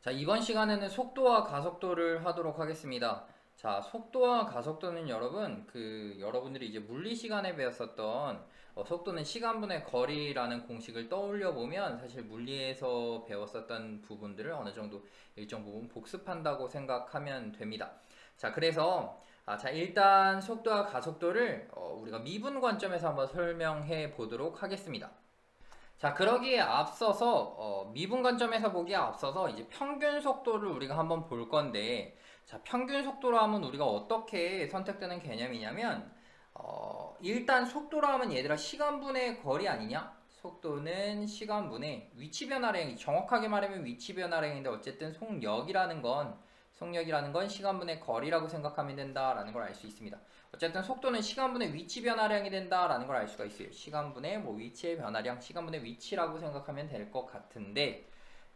자, 이번 시간에는 속도와 가속도를 하도록 하겠습니다. 자, 속도와 가속도는 여러분, 여러분들이 이제 물리 시간에 배웠었던 속도는 시간분의 거리라는 공식을 떠올려 보면 사실 물리에서 배웠었던 부분들을 어느 정도 일정 부분 복습한다고 생각하면 됩니다. 자, 그래서 자, 일단 속도와 가속도를 우리가 미분 관점에서 한번 설명해 보도록 하겠습니다. 자, 그러기에 앞서서 미분 관점에서 보기에 앞서서 이제 평균 속도를 우리가 한번 볼 건데, 자, 평균 속도로 하면 우리가 어떻게 선택되는 개념이냐면, 일단 속도로 하면 얘들아 시간분의 거리 아니냐? 속도는 시간분의 위치 변화량이, 정확하게 말하면 위치 변화량인데, 어쨌든 속력이라는 건 시간분의 거리라고 생각하면 된다라는 걸 알 수 있습니다. 어쨌든 속도는 시간분의 위치 변화량이 된다라는 걸 알 수가 있어요. 시간분의 위치의 변화량, 시간분의 위치라고 생각하면 될 것 같은데,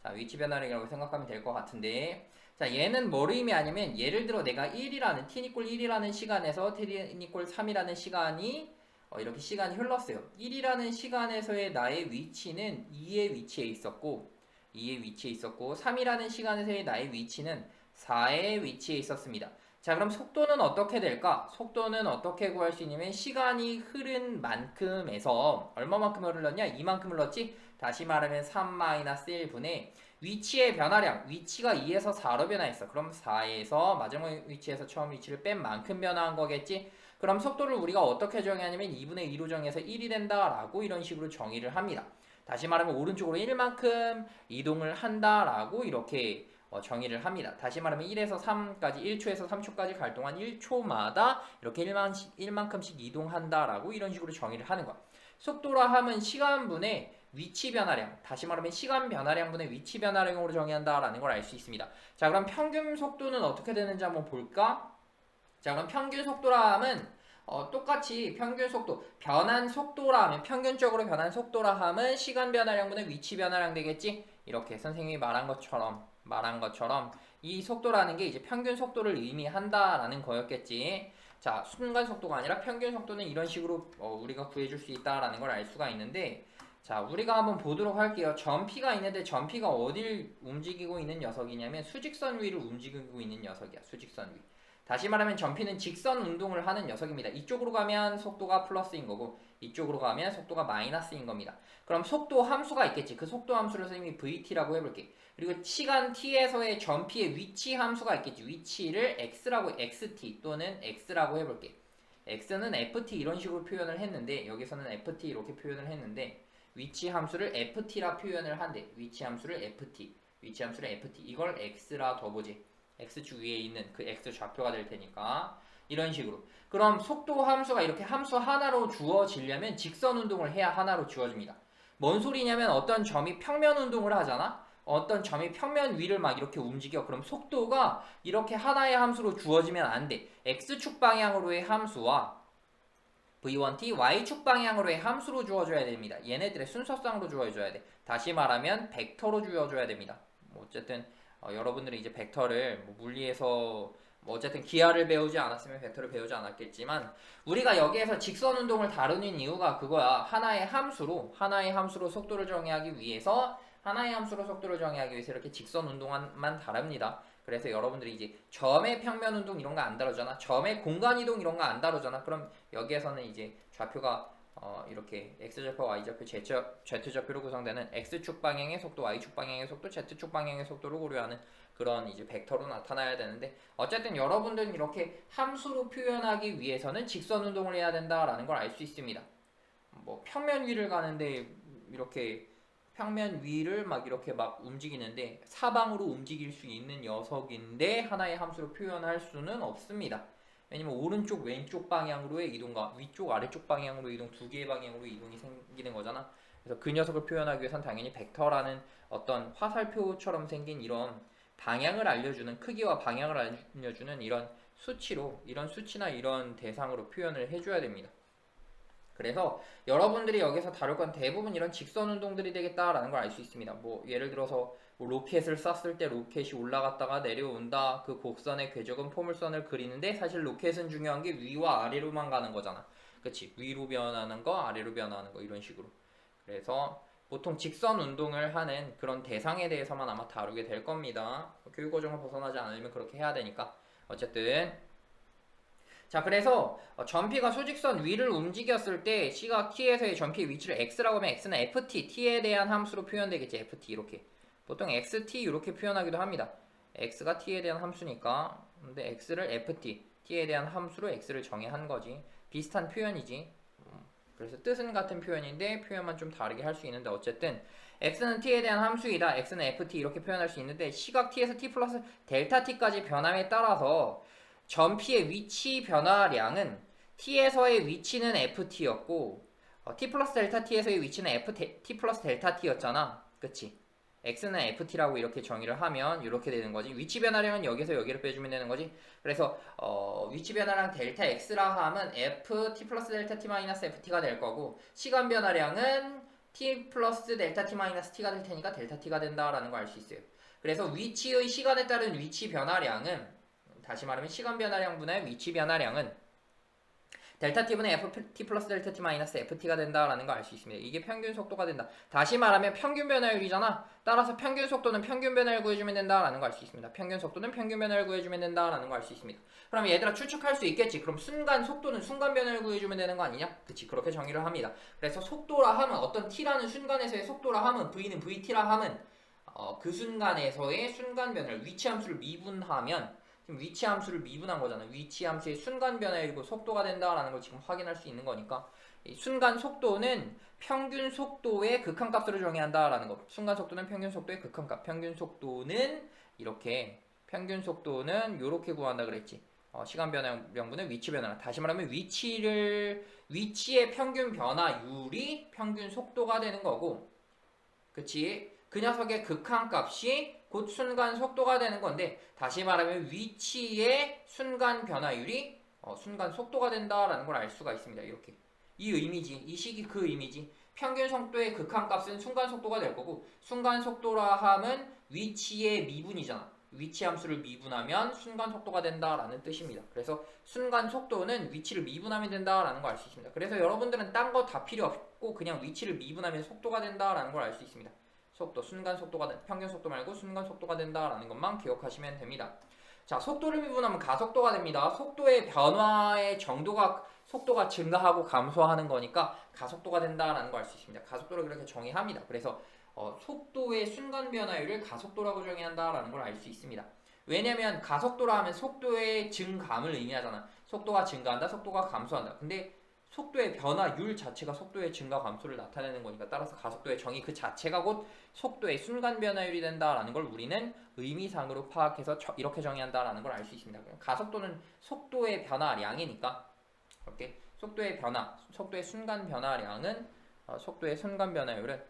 자, 위치 변화량이라고 생각하면 될 것 같은데, 자, 얘는 뭐를 의미하냐면, 예를 들어 내가 1이라는, t=1이라는 시간에서 t=3이라는 시간이 이렇게 시간이 흘렀어요. 1이라는 시간에서의 나의 위치는 2의 위치에 있었고, 3이라는 시간에서의 나의 위치는 4의 위치에 있었습니다. 자, 그럼 속도는 어떻게 될까? 속도는 어떻게 구할 수 있냐면 시간이 흐른 만큼에서 얼마만큼 흘렀냐? 이만큼 흘렀지? 다시 말하면 3-1분의 위치의 변화량, 위치가 2에서 4로 변화했어. 그럼 4에서 마지막 위치에서 처음 위치를 뺀 만큼 변화한 거겠지? 그럼 속도를 우리가 어떻게 정의하냐면 2분의 2로 정해서 1이 된다라고 이런 식으로 정의를 합니다. 다시 말하면 오른쪽으로 1만큼 이동을 한다라고 이렇게 정의를 합니다. 다시 말하면 1에서 3까지, 1초에서 3초까지 갈 동안 1초마다 이렇게 1만큼씩 이동한다라고 이런 식으로 정의를 하는 거야. 속도라 하면 시간분의 위치 변화량, 다시 말하면 시간 변화량분의 위치 변화량으로 정의한다라는 걸 알 수 있습니다. 자, 그럼 평균 속도는 어떻게 되는지 한번 볼까? 자, 그럼 평균 속도라 하면 똑같이 평균 속도, 변한 속도라 하면, 평균적으로 변한 속도라 하면 시간 변화량분의 위치 변화량 되겠지? 이렇게 선생님이 말한 것처럼 이 속도라는 게 이제 평균 속도를 의미한다라는 거였겠지. 자, 순간 속도가 아니라 평균 속도는 이런 식으로 우리가 구해줄 수 있다라는 걸 알 수가 있는데, 자, 우리가 한번 보도록 할게요. 점피가 있는데 점피가 어딜 움직이고 있는 녀석이냐면 수직선 위를 움직이고 있는 녀석이야. 수직선 위. 다시 말하면 점피는 직선 운동을 하는 녀석입니다. 이쪽으로 가면 속도가 플러스인 거고 이쪽으로 가면 속도가 마이너스인 겁니다. 그럼 속도 함수가 있겠지. 그 속도 함수를 선생님이 vt라고 해볼게. 그리고 시간 t에서의 점피의 위치 함수가 있겠지. 위치를 xt 또는 x라고 해볼게. x는 ft 이런 식으로 표현을 했는데, 여기서는 ft 이렇게 표현을 했는데, 위치 함수를 ft라 표현을 한대. 위치 함수를 ft 이걸 x라 둬보지. x축 위에 있는 그 x 좌표가 될 테니까 이런 식으로. 그럼 속도 함수가 이렇게 함수 하나로 주어지려면 직선 운동을 해야 하나로 주어집니다. 뭔 소리냐면 어떤 점이 평면 운동을 하잖아. 어떤 점이 평면 위를 막 이렇게 움직여. 그럼 속도가 이렇게 하나의 함수로 주어지면 안 돼. x축 방향으로의 함수와 v1t y축 방향으로의 함수로 주어줘야 됩니다. 얘네들의 순서상으로 주어줘야 돼. 다시 말하면 벡터로 주어줘야 됩니다. 어쨌든 여러분들이 이제 벡터를 물리에서 어쨌든 기하를 배우지 않았으면 벡터를 배우지 않았겠지만, 우리가 여기에서 직선 운동을 다루는 이유가 그거야. 하나의 함수로 속도를 정의하기 위해서 이렇게 직선 운동만 다룹니다. 그래서 여러분들이 이제 점의 평면 운동 이런 거 안 다루잖아. 점의 공간 이동 이런 거 안 다루잖아. 그럼 여기에서는 이제 좌표가 이렇게 x좌표, y좌표, z좌표로 구성되는 x축 방향의 속도, y축 방향의 속도, z축 방향의 속도를 고려하는 그런 이제 벡터로 나타나야 되는데, 어쨌든 여러분들은 이렇게 함수로 표현하기 위해서는 직선 운동을 해야 된다라는 걸 알 수 있습니다. 뭐 평면 위를 가는데 이렇게 평면 위를 막 이렇게 막 움직이는데 사방으로 움직일 수 있는 녀석인데 하나의 함수로 표현할 수는 없습니다. 왜냐면 오른쪽 왼쪽 방향으로의 이동과 위쪽 아래쪽 방향으로 이동, 두 개의 방향으로 이동이 생기는 거잖아. 그래서 그 녀석을 표현하기 위해선 당연히 벡터라는 어떤 화살표처럼 생긴 이런 방향을 알려주는, 크기와 방향을 알려주는 이런 수치나 이런 대상으로 표현을 해줘야 됩니다. 그래서 여러분들이 여기서 다룰 건 대부분 이런 직선 운동들이 되겠다라는 걸 알 수 있습니다. 뭐 예를 들어서 뭐 로켓을 쐈을 때 로켓이 올라갔다가 내려온다. 그 곡선의 궤적은 포물선을 그리는데, 사실 로켓은 중요한 게 위와 아래로만 가는 거잖아. 그치? 위로 변하는 거, 아래로 변하는 거 이런 식으로. 그래서 보통 직선 운동을 하는 그런 대상에 대해서만 아마 다루게 될 겁니다. 교육 과정을 벗어나지 않으면 그렇게 해야 되니까. 어쨌든 자, 그래서 전피가 수직선 위를 움직였을 때 시각 t에서의 전피의 위치를 x라고 하면 x는 ft, t에 대한 함수로 표현되겠지. ft 이렇게. 보통 xt 이렇게 표현하기도 합니다. x가 t에 대한 함수니까. 근데 x를 ft, t에 대한 함수로 x를 정의한 거지. 비슷한 표현이지. 그래서 뜻은 같은 표현인데 표현만 좀 다르게 할 수 있는데 어쨌든 x는 t에 대한 함수이다. x는 ft 이렇게 표현할 수 있는데 시각 t에서 t 플러스 델타 t까지 변함에 따라서 전피의 위치 변화량은 t에서의 위치는 ft였고 t 플러스 델타 t에서의 위치는 t 플러스 델타 t였잖아. 그치? x는 ft라고 이렇게 정의를 하면 이렇게 되는 거지. 위치 변화량은 여기서 여기를 빼주면 되는 거지. 그래서 위치 변화량 델타 x라 하면 f t 플러스 델타 t 마이너스 ft가 될 거고 시간 변화량은 t 플러스 델타 t 마이너스 t가 될 테니까 델타 t가 된다라는 걸 알 수 있어요. 그래서 위치의 시간에 따른 위치 변화량은 다시 말하면 시간 변화량분의 위치 변화량은 델타 t분의 ft 플러스 델타 t 마이너스 ft가 된다라는 걸 알 수 있습니다. 이게 평균 속도가 된다. 다시 말하면 평균 변화율이잖아. 따라서 평균 속도는 평균 변화를 구해주면 된다라는 걸 알 수 있습니다. 평균 속도는 평균 변화를 구해주면 된다라는 걸 알 수 있습니다. 그럼 얘들아 추측할 수 있겠지. 그럼 순간 속도는 순간 변화를 구해주면 되는 거 아니냐? 그치, 그렇게 정의를 합니다. 그래서 속도라 하면 어떤 t라는 순간에서의 속도라 하면 v는 vt라 하면 그 순간에서의 순간 변화를 위치 함수를 미분하면 지금 위치 함수를 미분한 거잖아. 위치 함수의 순간 변화이고 속도가 된다라는 걸 지금 확인할 수 있는 거니까 이 순간 속도는 평균 속도의 극한값으로 정의한다라는 거. 순간 속도는 평균 속도의 극한값. 평균 속도는 이렇게 평균 속도는 이렇게 구한다 그랬지. 시간 변화량분의 위치 변화. 다시 말하면 위치의 평균 변화율이 평균 속도가 되는 거고, 그치? 그 녀석의 극한값이 곧 순간 속도가 되는 건데 다시 말하면 위치의 순간 변화율이 순간 속도가 된다라는 걸 알 수가 있습니다. 이렇게 이 의미지. 이 식이 그 의미지. 평균 속도의 극한값은 순간 속도가 될 거고 순간 속도라 함은 위치의 미분이잖아. 위치 함수를 미분하면 순간 속도가 된다라는 뜻입니다. 그래서 순간 속도는 위치를 미분하면 된다라는 걸 알 수 있습니다. 그래서 여러분들은 딴 거 다 필요 없고 그냥 위치를 미분하면 속도가 된다라는 걸 알 수 있습니다. 속도, 순간 속도가 평균 속도 말고 순간 속도가 된다라는 것만 기억하시면 됩니다. 자, 속도를 미분하면 가속도가 됩니다. 속도의 변화의 정도가 속도가 증가하고 감소하는 거니까 가속도가 된다라는 걸 알 수 있습니다. 가속도를 그렇게 정의합니다. 그래서 속도의 순간 변화율을 가속도라고 정의한다라는 걸 알 수 있습니다. 왜냐면 가속도라 하면 속도의 증감을 의미하잖아. 속도가 증가한다, 속도가 감소한다. 근데 속도의 변화율 자체가 속도의 증가 감소를 나타내는 거니까 따라서 가속도의 정의 그 자체가 곧 속도의 순간 변화율이 된다라는 걸 우리는 의미상으로 파악해서 이렇게 정의한다라는 걸 알 수 있습니다. 가속도는 속도의 변화량이니까 이렇게 속도의 변화, 속도의 순간 변화량은 속도의 순간 변화율은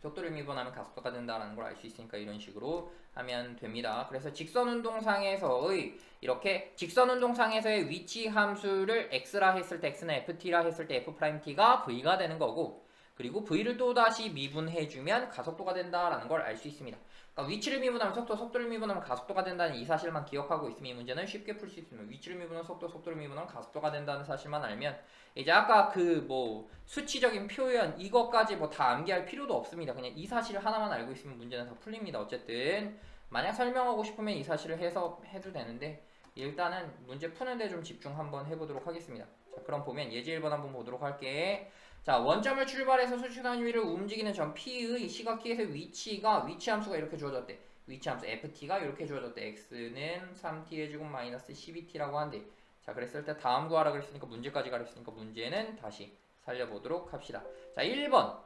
속도를 미분하면 가속도가 된다라는 걸 알 수 있으니까 이런 식으로 하면 됩니다. 그래서 직선운동상에서의 이렇게 직선운동상에서의 위치 함수를 x라 했을 때 x는 ft라 했을 때 f't가 v가 되는 거고 그리고 v를 또다시 미분해주면 가속도가 된다라는 걸 알 수 있습니다. 그러니까 위치를 미분하면 속도, 속도를 미분하면 가속도가 된다는 이 사실만 기억하고 있으면 이 문제는 쉽게 풀 수 있습니다. 위치를 미분하면 속도, 속도를 미분하면 가속도가 된다는 사실만 알면 이제 아까 그 수치적인 표현 이것까지 다 암기할 필요도 없습니다. 그냥 이 사실을 하나만 알고 있으면 문제는 다 풀립니다. 어쨌든 만약 설명하고 싶으면 이 사실을 해도 되는데 일단은 문제 푸는데 좀 집중 한번 해보도록 하겠습니다. 자, 그럼 보면 예제 1번 한번 보도록 할게. 자, 원점을 출발해서 수직선 위를 움직이는 점 P의 시각 T에서의 위치 함수가 이렇게 주어졌대. 위치 함수 ft가 이렇게 주어졌대. x는 3t의 제곱 마이너스 12t라고 한대. 자, 그랬을 때 다음 구하라 그랬으니까 문제까지 가르쳤으니까 문제는 다시 살려보도록 합시다. 자, 1번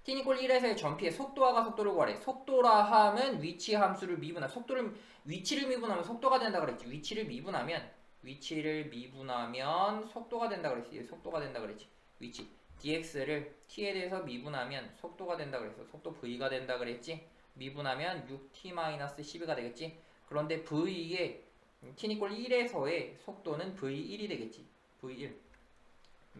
t는 1에서의 전피의 속도와 가속도를 구하래. 속도라 함은 위치 함수를 미분하면 위치를 미분하면 속도가 된다 그랬지. 위치를 미분하면 속도가 된다 그랬지. 속도가 된다 그랬지. 위치 dx를 t에 대해서 미분하면 속도가 된다 그랬어. 속도 v가 된다 그랬지. 미분하면 6t-12가 되겠지. 그런데 v의 t는 1에서의 속도는 v1이 되겠지. v1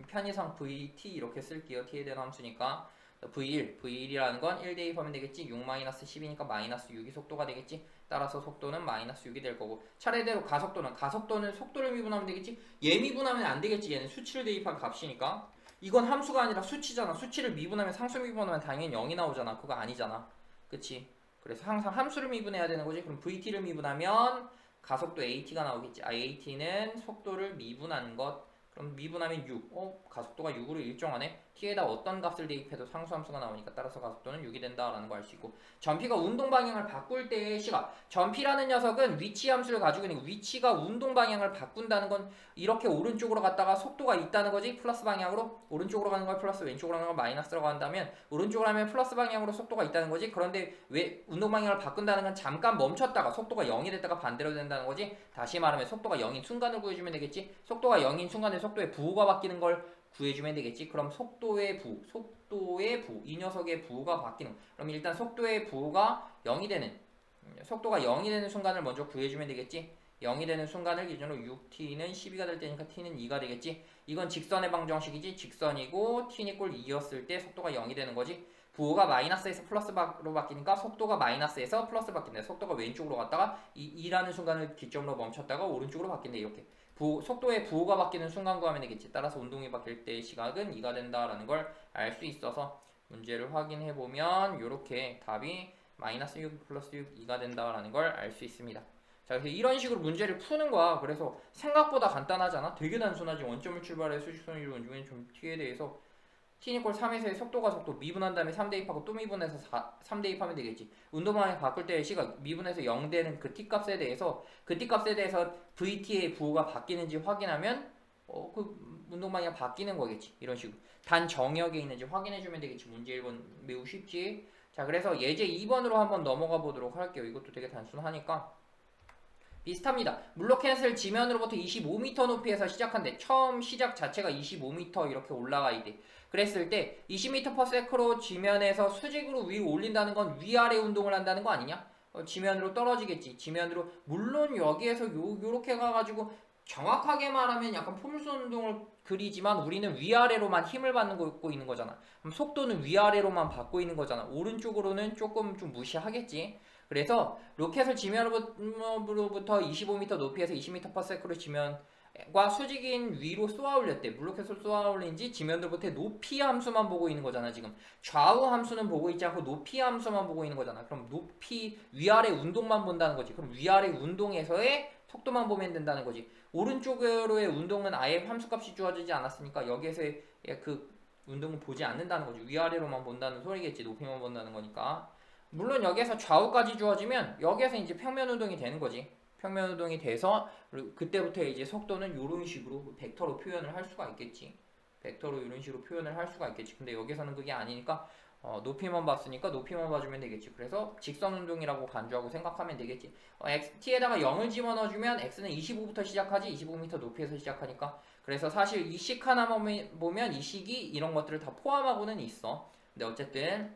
편의상 vt 이렇게 쓸게요. t에 대한 함수니까 v1이라는 건 1대2 하면 되겠지. 6-10이니까 마이너스 6이 속도가 되겠지. 따라서 속도는 마이너스 6이 될 거고 차례대로 가속도는 속도를 미분하면 되겠지. 얘 미분하면 안 되겠지. 얘는 수치를 대입한 값이니까 이건 함수가 아니라 수치잖아. 수치를 미분하면 상수 미분하면 당연히 0이 나오잖아. 그거 아니잖아. 그치? 그래서 항상 함수를 미분해야 되는 거지. 그럼 VT를 미분하면 가속도 AT가 나오겠지. AT는 속도를 미분한 것. 그럼 미분하면 6. 가속도가 6으로 일정하네. t에다 어떤 값을 대입해도 상수함수가 나오니까 따라서 가속도는 6이 된다라는 거 알 수 있고, 전피가 운동 방향을 바꿀 때의 시각. 전피라는 녀석은 위치 함수를 가지고 있는 거. 위치가 운동 방향을 바꾼다는 건 이렇게 오른쪽으로 갔다가 속도가 있다는 거지. 플러스 방향으로 오른쪽으로 가는 걸 플러스, 왼쪽으로 가는 걸 마이너스라고 한다면 오른쪽으로 하면 플러스 방향으로 속도가 있다는 거지. 그런데 왜 운동 방향을 바꾼다는 건 잠깐 멈췄다가 속도가 0이 됐다가 반대로 된다는 거지. 다시 말하면 속도가 0인 순간을 구해주면 되겠지. 속도가 0인 순간에 속도의 부호가 바뀌는 걸 구해주면 되겠지. 그럼 속도의 부, 이 녀석의 부호가 바뀌는. 그럼 일단 속도의 부호가 0이 되는, 속도가 0이 되는 순간을 먼저 구해주면 되겠지. 0이 되는 순간을 기준으로 6t는 12가 될 때니까 t는 2가 되겠지. 이건 직선의 방정식이지. 직선이고 t는 꼴 2였을 때 속도가 0이 되는 거지. 부호가 마이너스에서 플러스로 바뀌니까 속도가 마이너스에서 플러스 바뀐다. 속도가 왼쪽으로 갔다가 2라는 순간을 기점으로 멈췄다가 오른쪽으로 바뀐다. 이렇게 속도의 부호가 바뀌는 순간 구하면 되겠지. 따라서 운동이 바뀔 때의 시각은 2가 된다라는 걸 알 수 있어서 문제를 확인해 보면 이렇게 답이 마이너스 6 플러스 6 2가 된다라는 걸 알 수 있습니다. 자, 그래서 이런 식으로 문제를 푸는 거야. 그래서 생각보다 간단하잖아. 되게 단순하지. 원점을 출발해 수직선 이루 운동의 좀 t에 대해서 t는 3에서의 속도가 속도 미분한 다음에 3 대입하고 또 미분해서 3 대입하면 되겠지. 운동 방향 바꿀 때의 시각 미분해서 0 되는 그 t값에 대해서 vt의 부호가 바뀌는지 확인하면 그 운동 방향 바뀌는 거겠지. 이런 식으로 단 정역에 있는지 확인해주면 되겠지. 문제 1번 매우 쉽지. 자, 그래서 예제 2번으로 한번 넘어가 보도록 할게요. 이것도 되게 단순하니까. 비슷합니다. 물로켓을 지면으로부터 25m 높이에서 시작한대. 처음 시작 자체가 25m 이렇게 올라가야 돼. 그랬을 때 20m/s로 지면에서 수직으로 위로 올린다는 건 위아래 운동을 한다는 거 아니냐? 지면으로 떨어지겠지. 지면으로. 물론 여기에서 요렇게 가가지고 정확하게 말하면 약간 포물선 운동을 그리지만 우리는 위아래로만 힘을 받고 있는 거잖아. 그럼 속도는 위아래로만 받고 있는 거잖아. 오른쪽으로는 조금 좀 무시하겠지. 그래서 로켓을 지면으로부터 25m 높이에서 20m/s로 지면과 수직인 위로 쏘아 올렸대. 물로켓을 쏘아 올린지 지면으로부터 높이 함수만 보고 있는 거잖아. 지금 좌우 함수는 보고 있지 않고 높이 함수만 보고 있는 거잖아. 그럼 높이 위아래 운동만 본다는 거지. 그럼 위아래 운동에서의 속도만 보면 된다는 거지. 오른쪽으로의 운동은 아예 함수값이 주어지지 않았으니까 여기에서의 그 운동은 보지 않는다는 거지. 위아래로만 본다는 소리겠지. 높이만 본다는 거니까. 물론 여기에서 좌우까지 주어지면 여기에서 이제 평면 운동이 되는 거지. 평면 운동이 돼서 그때부터 이제 속도는 이런 식으로 벡터로 표현을 할 수가 있겠지. 벡터로 이런 식으로 표현을 할 수가 있겠지. 근데 여기서는 그게 아니니까 높이만 봤으니까 높이만 봐주면 되겠지. 그래서 직선 운동이라고 간주하고 생각하면 되겠지. t에다가 0을 집어넣어주면 x는 25부터 시작하지 25m 높이에서 시작하니까. 그래서 사실 이 식 하나 보면 이 식이 이런 것들을 다 포함하고는 있어. 근데 어쨌든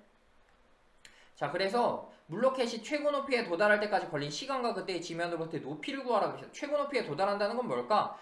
자, 그래서 물로켓이 최고 높이에 도달할 때까지 걸린 시간과 그때의 지면으로부터의 높이를 구하라고 했어요. 최고 높이에 도달한다는 건 뭘까?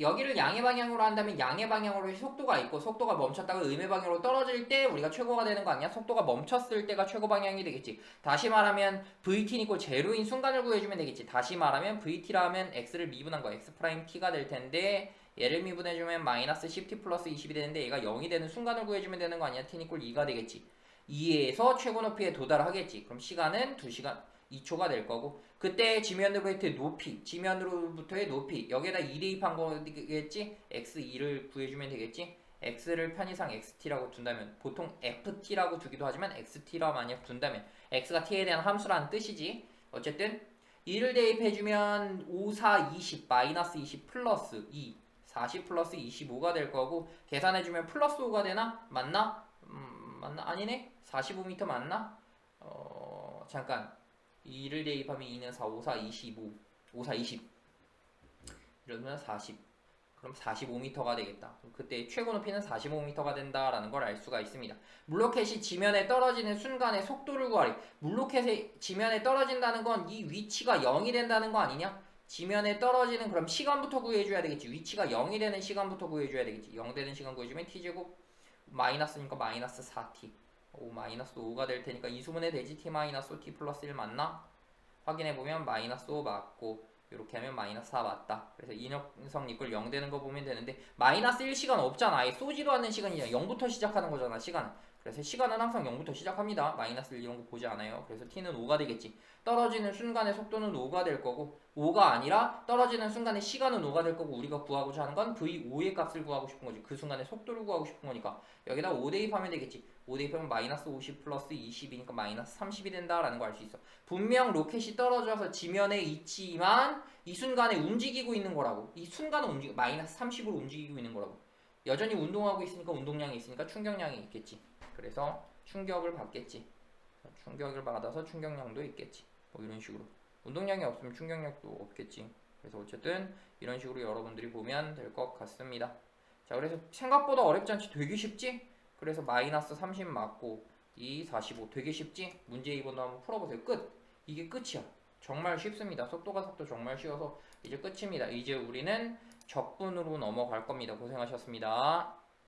여기를 양의 방향으로 한다면 양의 방향으로 속도가 있고 속도가 멈췄다가 음의 방향으로 떨어질 때 우리가 최고가 되는 거 아니야? 속도가 멈췄을 때가 최고 방향이 되겠지. 다시 말하면 vt는 이꼴 제로인 순간을 구해주면 되겠지. 다시 말하면 vt라면 x를 미분한 거 x 프라임 t가 될 텐데 얘를 미분해주면 마이너스 10t 플러스 20이 되는데 얘가 0이 되는 순간을 구해주면 되는 거 아니야? t는 이꼴 2가 되겠지. 2에서 최고 높이에 도달하겠지. 그럼 시간은 2시간 2초가 될 거고 그때 지면으로부터의 높이, 지면으로부터의 높이 여기에다 2 대입한 거겠지? x2를 구해주면 되겠지? x를 편의상 xt라고 둔다면 보통 ft라고 두기도 하지만 xt라고 만약 둔다면 x가 t에 대한 함수라는 뜻이지. 어쨌든 2를 대입해주면 5, 4, 20, 마이너스 20 플러스 2 40 플러스 25가 될 거고 계산해주면 플러스 5가 되나? 맞나? 맞나? 아니네? 45m 맞나? 잠깐 2를 대입하면 2는 4, 5, 4, 25 5, 4, 20 이러면 40 그럼 45m가 되겠다. 그때 최고 높이는 45m가 된다라는 걸 알 수가 있습니다. 물로켓이 지면에 떨어지는 순간의 속도를 구하리. 물로켓이 지면에 떨어진다는 건 이 위치가 0이 된다는 거 아니냐? 지면에 떨어지는 그럼 시간부터 구해줘야 되겠지. 위치가 0이 되는 시간부터 구해줘야 되겠지. 0 되는 시간 구해주면 t제곱 마이너스니까 마이너스 4t 마이너스 5가 될 테니까 이수분해 되지. t 마이너스 5 t 플러스 1 맞나? 확인해보면 마이너스 5 맞고 이렇게 하면 마이너스 4 맞다. 그래서 이녀석 이꼴 0 되는 거 보면 되는데 마이너스 1 시간 없잖아. 아예 쏘지도 않는 시간이잖아. 0부터 시작하는 거잖아 시간은. 그래서 시간은 항상 0부터 시작합니다. 마이너스 1 이런 거 보지 않아요. 그래서 t는 5가 되겠지. 떨어지는 순간의 속도는 5가 될 거고 5가 아니라 떨어지는 순간의 시간은 5가 될 거고 우리가 구하고자 하는 건 v5의 값을 구하고 싶은 거지. 그 순간의 속도를 구하고 싶은 거니까 여기다 5 대입하면 되겠지. 5 대입하면 마이너스 50 플러스 20이니까 마이너스 30이 된다라는 걸 알 수 있어. 분명 로켓이 떨어져서 지면에 있지만 이 순간에 움직이고 있는 거라고. 이 순간은 마이너스 30으로 움직이고 있는 거라고. 여전히 운동하고 있으니까 운동량이 있으니까 충격량이 있겠지. 그래서 충격을 받겠지. 충격을 받아서 충격량도 있겠지. 뭐 이런 식으로. 운동량이 없으면 충격력도 없겠지. 그래서 어쨌든 이런 식으로 여러분들이 보면 될 것 같습니다. 자, 그래서 생각보다 어렵지 않지? 되게 쉽지? 그래서 마이너스 30 맞고 이 45 되게 쉽지? 문제 2번도 한번 풀어보세요. 끝! 이게 끝이야. 정말 쉽습니다. 속도 정말 쉬워서 이제 끝입니다. 이제 우리는 적분으로 넘어갈 겁니다. 고생하셨습니다.